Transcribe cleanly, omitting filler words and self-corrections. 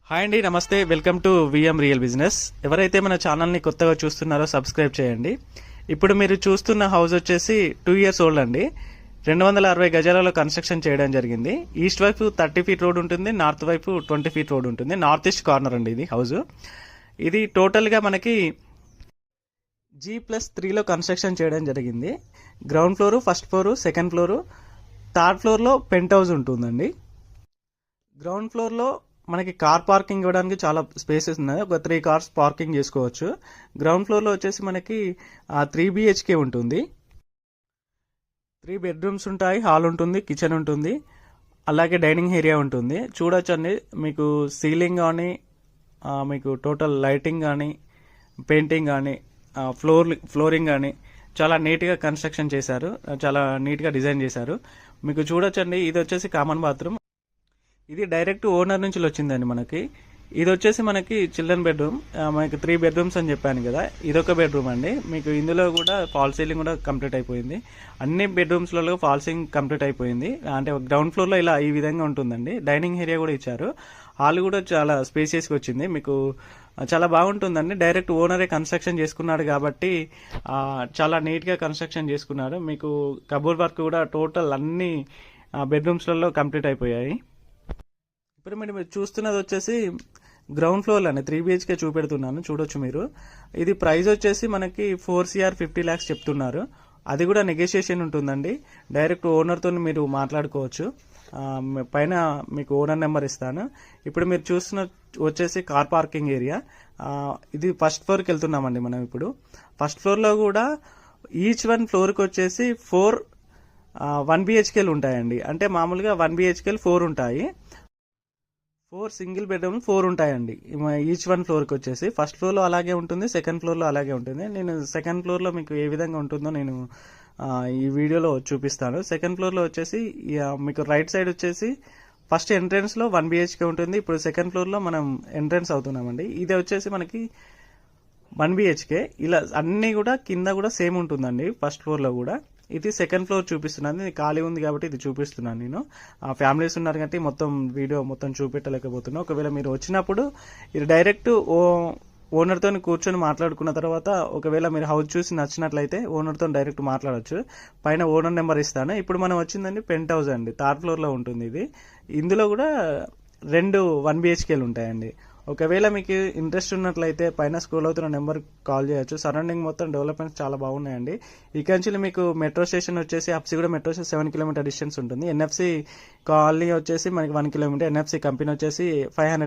Hi అండి, నమస్తే. Welcome to VM real business. ఎవరైతే మన ఛానల్ని కొత్తగా చూస్తున్నారో సబ్స్క్రైబ్ చేయండి. ఇప్పుడు మీరు చూస్తున్న హౌస్ వచ్చేసి 2 years ఓల్డ్ అండి. 260 గజాలలో కన్స్ట్రక్షన్ చేయడం జరిగింది. ఈస్ట్ వైపు 30 feet రోడ్ ఉంటుంది, నార్త్ వైపు 20 feet రోడ్ ఉంటుంది. నార్త్ ఈస్ట్ కార్నర్ అండి ఇది హౌస్. ఇది టోటల్గా మనకి G+3లో కన్స్ట్రక్షన్ చేయడం జరిగింది. Ground floor, first floor, second floor, third ఫ్లోర్లో పెంట్ హౌస్ ఉంటుందండి. గ్రౌండ్ ఫ్లోర్లో మనకి కార్ పార్కింగ్ ఇవ్వడానికి చాలా స్పేసెస్ ఉన్నాయి. ఒక 3 cars పార్కింగ్ చేసుకోవచ్చు. గ్రౌండ్ ఫ్లోర్లో వచ్చేసి మనకి 3 BHK ఉంటుంది. 3 bedrooms ఉంటాయి, హాల్ ఉంటుంది, కిచెన్ ఉంటుంది, అలాగే డైనింగ్ ఏరియా ఉంటుంది. చూడొచ్చండి, మీకు సీలింగ్ కానీ మీకు టోటల్ లైటింగ్ కానీ పెయింటింగ్ కానీ ఫ్లోరింగ్ కానీ చాలా నీట్గా కన్స్ట్రక్షన్ చేశారు, చాలా నీట్గా డిజైన్ చేశారు. మీకు చూడొచ్చండి, ఇది వచ్చేసి కామన్ బాత్రూమ్. ఇది డైరెక్ట్ ఓనర్ నుంచి వచ్చిందండి మనకి. ఇది వచ్చేసి మనకి చిల్డ్రన్ బెడ్రూమ్. మనకి 3 bedrooms అని చెప్పాను కదా, ఇదొక బెడ్రూమ్ అండి. మీకు ఇందులో కూడా ఫాల్ సీలింగ్ కూడా కంప్లీట్ అయిపోయింది. అన్ని బెడ్రూమ్స్లలో ఫాల్ సీలింగ్ కంప్లీట్ అయిపోయింది. అంటే గ్రౌండ్ ఫ్లోర్లో ఇలా ఈ విధంగా ఉంటుందండి. డైనింగ్ ఏరియా కూడా ఇచ్చారు. హాల్ కూడా చాలా స్పేసియస్గా వచ్చింది. మీకు చాలా బాగుంటుందండి. డైరెక్ట్ ఓనరే కన్స్ట్రక్షన్ చేసుకున్నాడు కాబట్టి చాలా నీట్గా కన్స్ట్రక్షన్ చేసుకున్నాడు. మీకు కబోర్డ్ వర్క్ కూడా టోటల్ అన్ని బెడ్రూమ్స్లలో కంప్లీట్ అయిపోయాయి. ఇప్పుడు మీరు చూస్తున్నది వచ్చేసి గ్రౌండ్ ఫ్లోర్ అని 3 BHK చూపెడుతున్నాను, చూడొచ్చు మీరు. ఇది ప్రైస్ వచ్చేసి మనకి 4 crore 50 lakhs చెప్తున్నారు. అది కూడా నెగోషియేషన్ ఉంటుందండి. డైరెక్ట్ ఓనర్తో మీరు మాట్లాడుకోవచ్చు. పైన మీకు ఓనర్ నెంబర్ ఇస్తాను. ఇప్పుడు మీరు చూస్తున్న వచ్చేసి కార్ పార్కింగ్ ఏరియా. ఇది ఫస్ట్ ఫ్లోర్కి వెళ్తున్నామండి మనం. ఇప్పుడు ఫస్ట్ ఫ్లోర్లో కూడా ఈచ్ వన్ ఫ్లోర్కి వచ్చేసి 1 BHKలు ఉంటాయండి. అంటే మామూలుగా 1 BHKలు 4 ఉంటాయి. 4 సింగిల్ బెడ్రూమ్ 4 ఉంటాయండి ఈచ్ వన్ ఫ్లోర్కి వచ్చేసి. ఫస్ట్ ఫ్లోర్లో అలాగే ఉంటుంది, సెకండ్ ఫ్లోర్లో అలాగే ఉంటుంది. నేను సెకండ్ ఫ్లోర్లో మీకు ఏ విధంగా ఉంటుందో నేను ఈ వీడియోలో చూపిస్తాను. సెకండ్ ఫ్లోర్లో వచ్చేసి మీకు రైట్ సైడ్ వచ్చేసి ఫస్ట్ ఎంట్రన్స్లో 1 BHK ఉంటుంది. ఇప్పుడు సెకండ్ ఫ్లోర్లో మనం ఎంట్రన్స్ అవుతున్నామండి. ఇది వచ్చేసి మనకి 1 BHK. ఇలా అన్నీ కూడా కింద కూడా సేమ్ ఉంటుందండి ఫస్ట్ ఫ్లోర్లో కూడా. ఇది సెకండ్ ఫ్లోర్ చూపిస్తున్నాను. ఇది ఖాళీ ఉంది కాబట్టి ఇది చూపిస్తున్నాను నేను. ఫ్యామిలీస్ ఉన్నారు కాబట్టి మొత్తం వీడియో మొత్తం చూపెట్టలేకపోతున్నాను. ఒకవేళ మీరు వచ్చినప్పుడు ఇది డైరెక్ట్ ఓనర్తో కూర్చొని మాట్లాడుకున్న తర్వాత ఒకవేళ మీరు హౌస్ చూసి నచ్చినట్లయితే ఓనర్తో డైరెక్ట్ మాట్లాడచ్చు. పైన ఓనర్ నెంబర్ ఇస్తాను. ఇప్పుడు మనం వచ్చిందండి పెంట్ హౌస్ అండి, థర్డ్ ఫ్లోర్లో ఉంటుంది ఇది. ఇందులో కూడా 2 1 BHKలు ఉంటాయండి. ఒకవేళ మీకు ఇంట్రెస్ట్ ఉన్నట్లయితే పైన స్క్రోల్ అవుతున్న నెంబర్ కాల్ చేయొచ్చు. సరౌండింగ్ మొత్తం డెవలప్మెంట్స్ చాలా బాగున్నాయండి. ఇక్కడ నుంచి మీకు మెట్రో స్టేషన్ వచ్చేసి Habsiguda metro station 7 kilometer distance ఉంటుంది. NFC కాలనీ వచ్చేసి మనకి 1 kilometer, NFC కంపెనీ వచ్చేసి 500